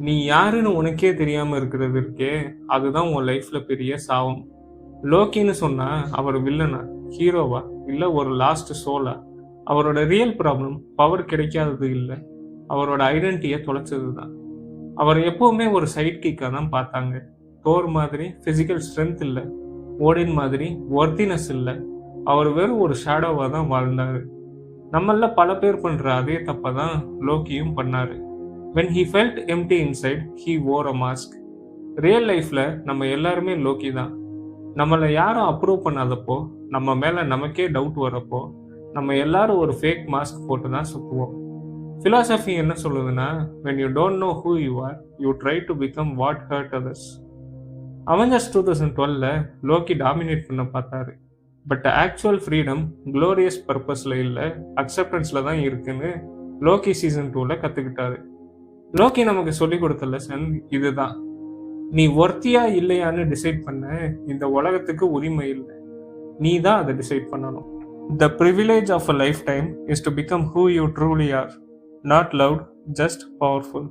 நீ யாருன்னு உனக்கே தெரியாம இருக்கிறது இருக்கே, அதுதான் உன் லைஃப்ல பெரிய சாபம். லோக்கின்னு சொன்னா அவர் வில்லனா, ஹீரோவா, இல்ல ஒரு லாஸ்ட் சோலா? அவரோட ரியல் ப்ராப்ளம் பவர் கிடைக்காதது இல்ல, அவரோட ஐடென்டிட்டியை தொலைச்சதுதான். அவர் எப்பவுமே ஒரு சைட் கிக்கா தான் பார்த்தாங்க. தோர் மாதிரி பிசிக்கல் ஸ்ட்ரென்த் இல்ல, ஓடின் மாதிரி ஒர்த்தினஸ் இல்ல. அவர் வெறும் ஒரு ஷேடோவா தான் வாழ்ந்தாரு. நம்மள பல பேர் பண்ற அதே தப்பை தான் லோக்கியும் பண்ணாரு. when he felt empty inside he wore a mask. Real லைஃப்ல நம்ம எல்லாருமே லோக்கி தான். நம்மளை யாரும் அப்ரூவ் பண்ணாதப்போ, நம்ம மேல நமக்கே டவுட் வரப்போ, நம்ம எல்லாரும் ஒரு ஃபேக் மாஸ்க் போட்டு தான் சுத்துவோம். philosophy என்ன சொல்லுதுன்னா, when you don't know who you are, you try to become what hurt others. Avengers 2012ல லோக்கி டாமினேட் பண்ண பார்த்தாரு. பட் ஆக்சுவல் ஃப்ரீடம் க்ளோரியஸ் பர்பஸ்ல இல்ல, அக்செப்டன்ஸ்ல தான் இருக்குன்னு லோக்கி சீசன் 2ல கத்துக்கிட்டாரு. லோக்கி நமக்கு சொல்லிக் கொடுத்த லெசன் இதுதான். நீ ஒர்த்தியா இல்லையான்னு டிசைட் பண்ண இந்த உலகத்துக்கு உரிமை இல்லை, நீ தான் அதை டிசைட் பண்ணணும். The privilege of a lifetime is to become who you truly are. Not loud, just powerful.